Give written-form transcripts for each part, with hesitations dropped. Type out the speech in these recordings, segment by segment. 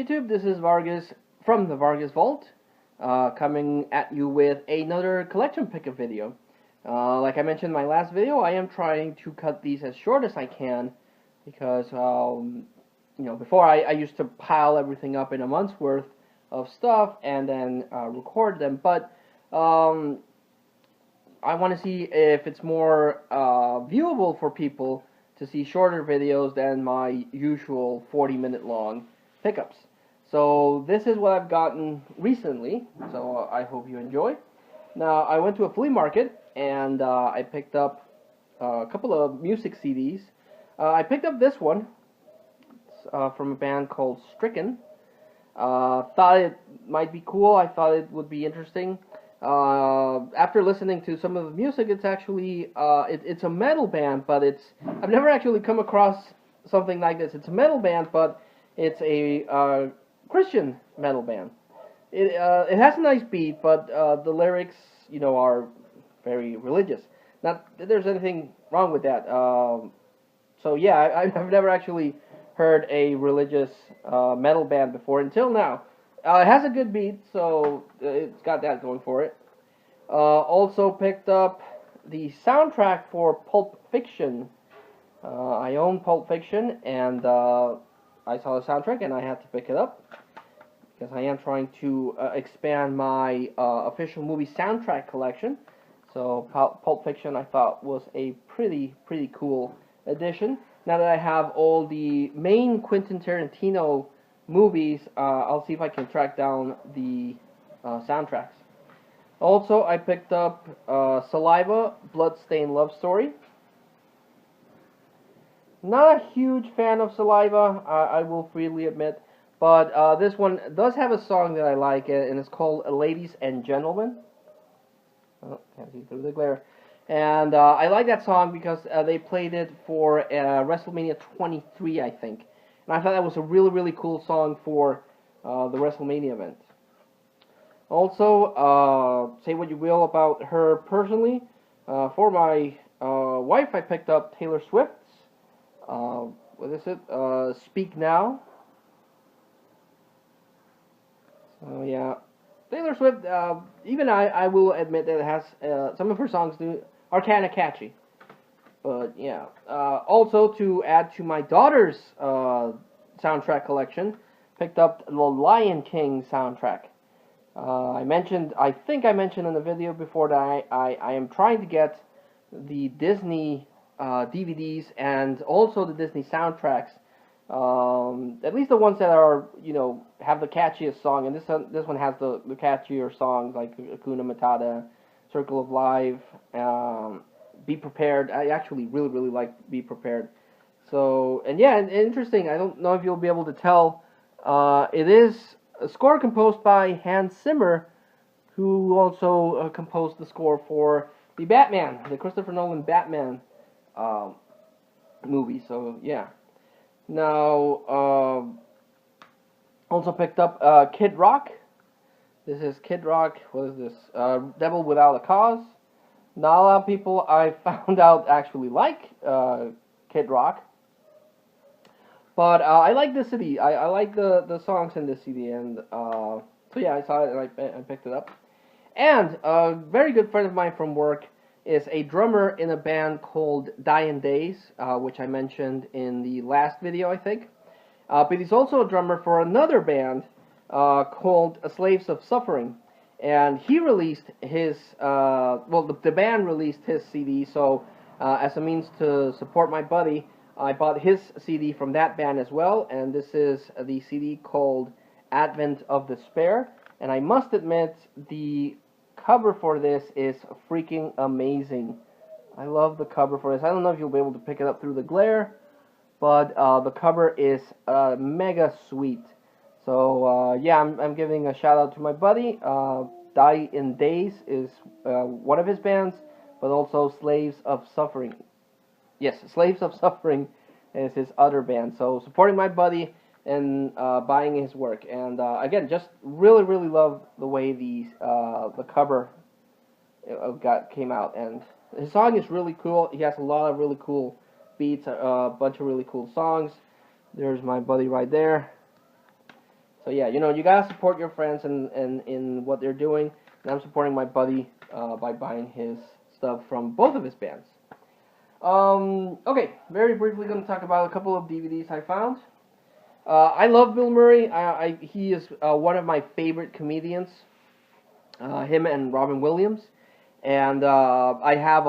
YouTube? This is Vargas from the Vargas Vault, coming at you with another collection pickup video. Like I mentioned in my last video, I am trying to cut these as short as I can because, before I used to pile everything up in a month's worth of stuff and then record them, but I want to see if it's more viewable for people to see shorter videos than my usual 40-minute long pickups. So this is what I've gotten recently, so I hope you enjoy. Now, I went to a flea market and I picked up a couple of music CDs. I picked up this one. It's from a band called Stricken. Thought it might be cool. I thought it would be interesting. After listening to some of the music, it's actually it's a metal band, but I've never actually come across something like this. It's a metal band, but it's a Christian metal band. It has a nice beat, but the lyrics, are very religious. Not that there's anything wrong with that. So yeah, I've never actually heard a religious metal band before until now. It has a good beat, so it's got that going for it. Also picked up the soundtrack for Pulp Fiction. I own Pulp Fiction, and I saw the soundtrack, and I had to pick it up because I am trying to expand my official movie soundtrack collection. So Pulp Fiction, I thought, was a pretty cool addition. Now that I have all the main Quentin Tarantino movies, I'll see if I can track down the soundtracks. Also, I picked up Saliva, Bloodstained Love Story. Not a huge fan of Saliva, I will freely admit, but this one does have a song that I like, and it's called Ladies and Gentlemen. Oh, can't see through the glare. And I like that song because they played it for WrestleMania 23, I think. And I thought that was a really cool song for the WrestleMania event. Also, say what you will about her personally. For my wife, I picked up Taylor Swift's, what is it? Speak Now. So yeah, Taylor Swift. Even I will admit that it has some of her songs are kind of catchy. But yeah, also to add to my daughter's soundtrack collection, picked up the Lion King soundtrack. I think I mentioned in the video before that I am trying to get the Disney DVDs and also the Disney soundtracks, at least the ones that are, have the catchiest song, and this one has the catchier songs like Hakuna Matata, Circle of Life, Be Prepared. I actually really like Be Prepared. So, and yeah, interesting. I don't know if you'll be able to tell. It is a score composed by Hans Zimmer, who also composed the score for the Batman, the Christopher Nolan Batman movie. So, yeah. Now, also picked up Kid Rock. This is Kid Rock. What is this? Devil Without a Cause. Not a lot of people I found out actually like Kid Rock. But I like the CD. I like the songs in this CD, and so yeah, I saw it and I picked it up. And a very good friend of mine from work is a drummer in a band called Dying Days, which I mentioned in the last video, I think. But he's also a drummer for another band called Slaves of Suffering, and he released his the band released his CD. So as a means to support my buddy, I bought his CD from that band as well, and this is the CD called Advent of Despair, and I must admit, the cover for this is freaking amazing. I love the cover for this. I don't know if you'll be able to pick it up through the glare, but the cover is mega sweet. So, yeah, I'm giving a shout out to my buddy. Die in Days is one of his bands, but also Slaves of Suffering. Yes, Slaves of Suffering is his other band. So supporting my buddy and buying his work. And again, just really love the way the cover came out. And his song is really cool. He has a lot of really cool beats, a bunch of really cool songs. There's my buddy right there. So yeah, you know, you gotta support your friends and in what they're doing. And I'm supporting my buddy by buying his stuff from both of his bands. Okay, very briefly going to talk about a couple of DVDs I found. I love Bill Murray. He is one of my favorite comedians. Him and Robin Williams. And I have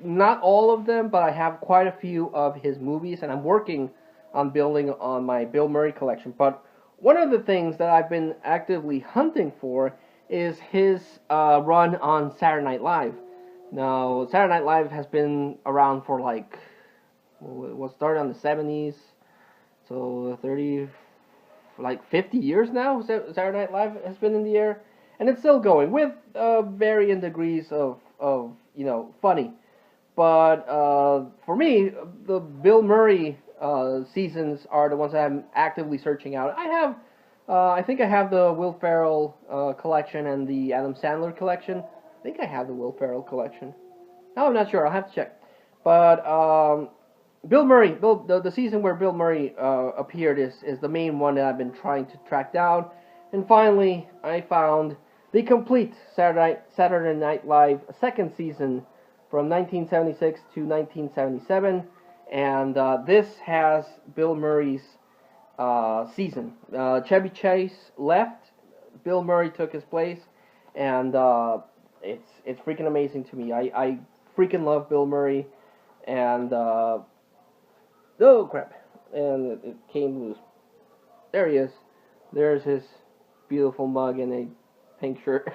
not all of them, but I have quite a few of his movies, and I'm working on building on my Bill Murray collection. But one of the things that I've been actively hunting for is his run on Saturday Night Live. Now, Saturday Night Live has been around for like, well, it was started in the 70s, so 30, like 50 years now. Saturday Night Live has been in the air, and it's still going with varying degrees of you know, funny. But for me, the Bill Murray seasons are the ones that I'm actively searching out. I think I have the Will Ferrell collection and the Adam Sandler collection. I think I have the Will Ferrell collection. No, I'm not sure. I'll have to check. But Bill Murray, the season where Bill Murray appeared is the main one that I've been trying to track down. And finally, I found the complete Saturday Night Live second season from 1976 to 1977. And this has Bill Murray's season. Chevy Chase left. Bill Murray took his place. And it's freaking amazing to me. I freaking love Bill Murray. And oh crap! And it came loose. There he is. There's his beautiful mug and a pink shirt.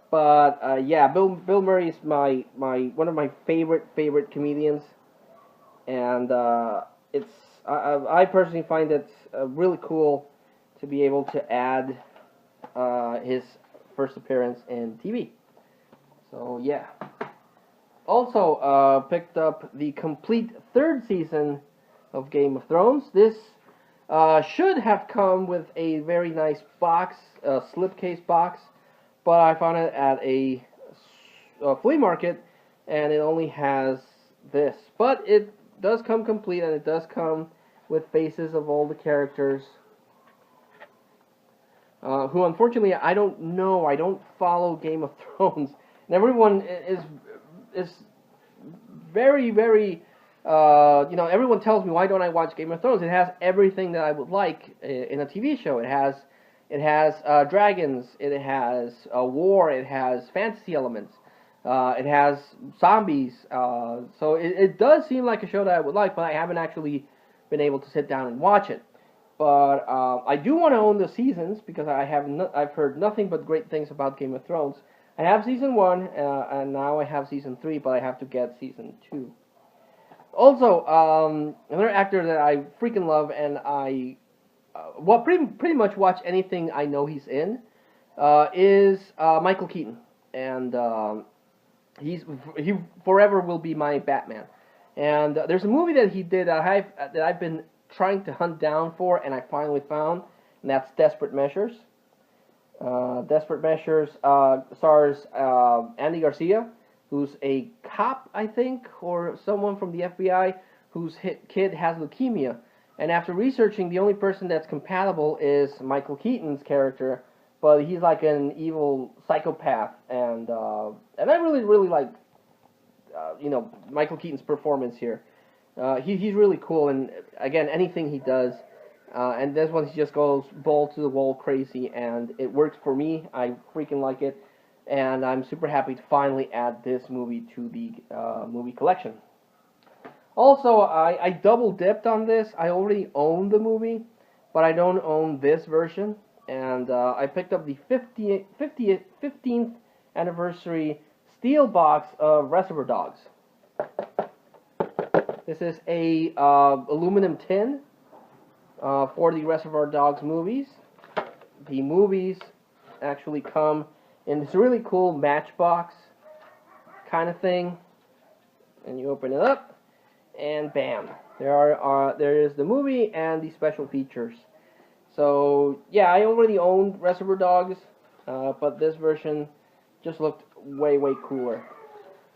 But yeah, Bill Murray is my one of my favorite comedians, and I personally find it really cool to be able to add his first appearance in TV. So yeah. Also picked up the complete third season of Game of Thrones. This should have come with a very nice box, slipcase box, but I found it at a flea market, and it only has this. But it does come complete, and it does come with faces of all the characters, who unfortunately I don't know. I don't follow Game of Thrones, and everyone is very, very, you know, everyone tells me, why don't I watch Game of Thrones? It has everything that I would like in a TV show. It has dragons, it has war, it has fantasy elements, it has zombies, so it does seem like a show that I would like, but I haven't actually been able to sit down and watch it. But I do want to own the seasons, because I've heard nothing but great things about Game of Thrones. I have season 1, and now I have season 3, but I have to get season 2. Also, another actor that I freaking love, and I pretty much watch anything I know he's in, is Michael Keaton, and he forever will be my Batman. And there's a movie that he did that I've been trying to hunt down for, and I finally found, and that's Desperate Measures. Desperate Measures stars Andy Garcia, who's a cop, I think, or someone from the FBI, whose kid has leukemia. And after researching, the only person that's compatible is Michael Keaton's character, but he's like an evil psychopath, and I really like you know, Michael Keaton's performance here. He's really cool, and again, anything he does. And this one, he just goes ball-to-the-wall crazy, and it works for me. I freaking like it, and I'm super happy to finally add this movie to the movie collection. Also, I double-dipped on this. I already own the movie, but I don't own this version, and I picked up the 15th anniversary steel box of Reservoir Dogs. This is a aluminum tin for the Reservoir Dogs movies. The movies actually come in this really cool matchbox kind of thing, and you open it up, and bam, there is the movie and the special features. So yeah, I already owned Reservoir Dogs, but this version just looked way cooler.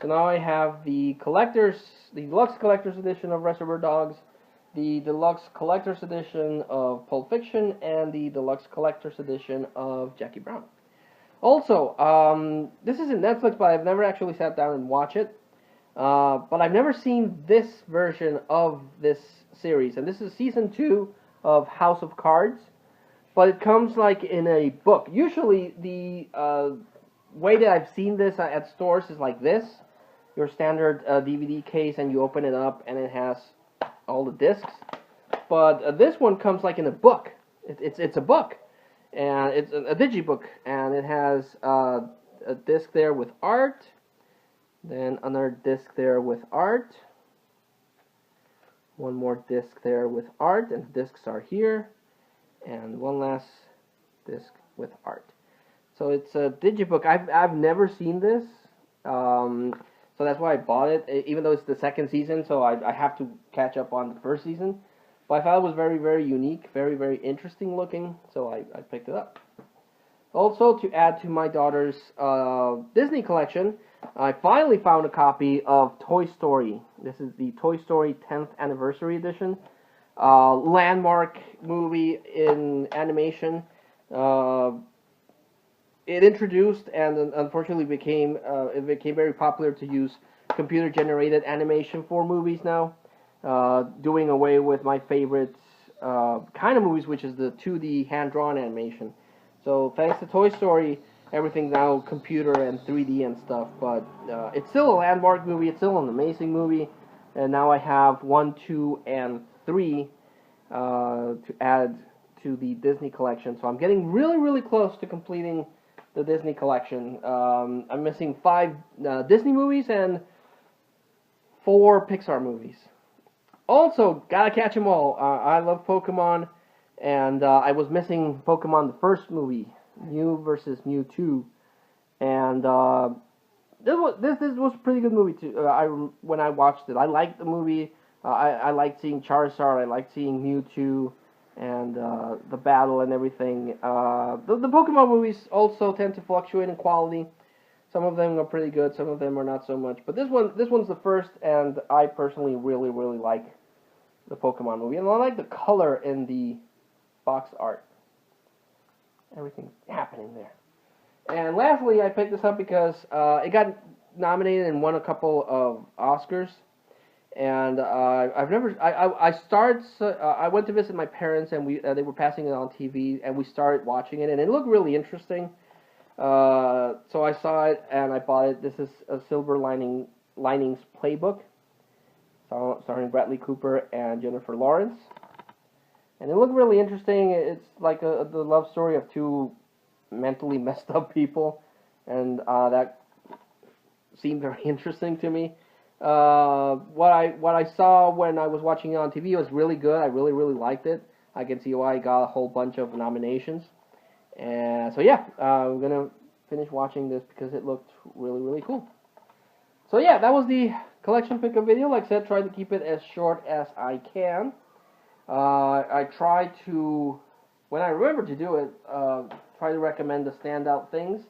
So now I have the deluxe collector's edition of Reservoir Dogs, the Deluxe Collector's Edition of Pulp Fiction, and the Deluxe Collector's Edition of Jackie Brown. Also, this is in Netflix, but I've never actually sat down and watched it. But I've never seen this version of this series, and this is season 2 of House of Cards. But it comes like in a book. Usually, the way that I've seen this at stores is like this: your standard DVD case, and you open it up, and it has all the discs. But this one comes like in a book. It's a book, and it's a digibook, and it has a disc there with art, then another disc there with art, one more disc there with art, and the discs are here, and one last disc with art. So it's a digibook. I've never seen this, so that's why I bought it, even though it's the second season, so I have to catch up on the first season. But I thought it was very, very unique, very, very interesting looking, so I picked it up. Also, to add to my daughter's Disney collection, I finally found a copy of Toy Story. This is the Toy Story 10th Anniversary Edition. Landmark movie in animation. It introduced and unfortunately became very popular to use computer-generated animation for movies now, doing away with my favorite kind of movies, which is the 2D hand-drawn animation. So thanks to Toy Story, everything's now computer and 3D and stuff. But it's still a landmark movie. It's still an amazing movie. And now I have 1, 2, and 3 to add to the Disney collection. So I'm getting really, really close to completing the Disney collection. I'm missing 5 Disney movies and 4 Pixar movies. Also, gotta catch them all. I love Pokemon, and I was missing Pokemon the first movie, Mew versus Mewtwo, and this was a pretty good movie too. When I watched it, I liked the movie. I liked seeing Charizard. I liked seeing Mewtwo, and the battle and everything. The Pokemon movies also tend to fluctuate in quality. Some of them are pretty good, some of them are not so much. But this one's the first, and I personally really, really like the Pokemon movie. And I like the color in the box art. Everything's happening there. And lastly, I picked this up because it got nominated and won a couple of Oscars. And I went to visit my parents, and they were passing it on TV, and we started watching it, and it looked really interesting. So I saw it and I bought it. This is a Silver Linings Playbook, starring Bradley Cooper and Jennifer Lawrence, and it looked really interesting. It's like the love story of 2 mentally messed up people, and that seemed very interesting to me. What I saw when I was watching it on TV was really good. I really, really liked it. I can see why it got a whole bunch of nominations. And so yeah, I'm gonna finish watching this because it looked really, really cool. So yeah, that was the collection pickup video. Like I said, try to keep it as short as I can. I try to, when I remember to do it, try to recommend the standout things.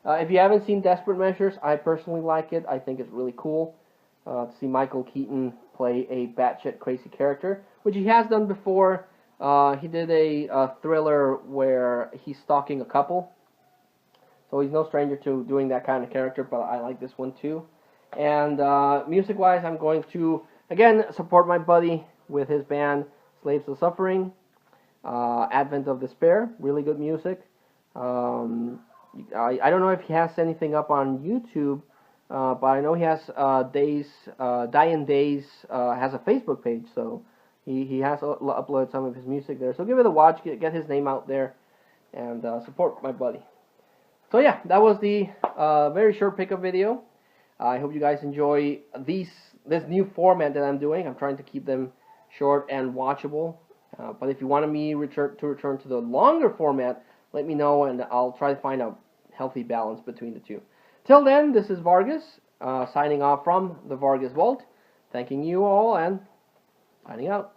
If you haven't seen Desperate Measures, I personally like it. I think it's really cool to see Michael Keaton play a batshit crazy character, which he has done before. He did a thriller where he's stalking a couple, so he's no stranger to doing that kind of character, but I like this one too. And music-wise, I'm going to, again, support my buddy with his band, Slaves of Suffering, Advent of Despair, really good music. I don't know if he has anything up on YouTube, but I know he has Dying Days has a Facebook page, so he has uploaded some of his music there. So give it a watch, get his name out there, and support my buddy. So yeah, that was the very short pickup video. I hope you guys enjoy this new format that I'm doing. I'm trying to keep them short and watchable. But if you want me to return to the longer format, let me know, and I'll try to find a healthy balance between the two. Till then, this is Vargas, signing off from the Vargas Vault. Thanking you all, and signing out.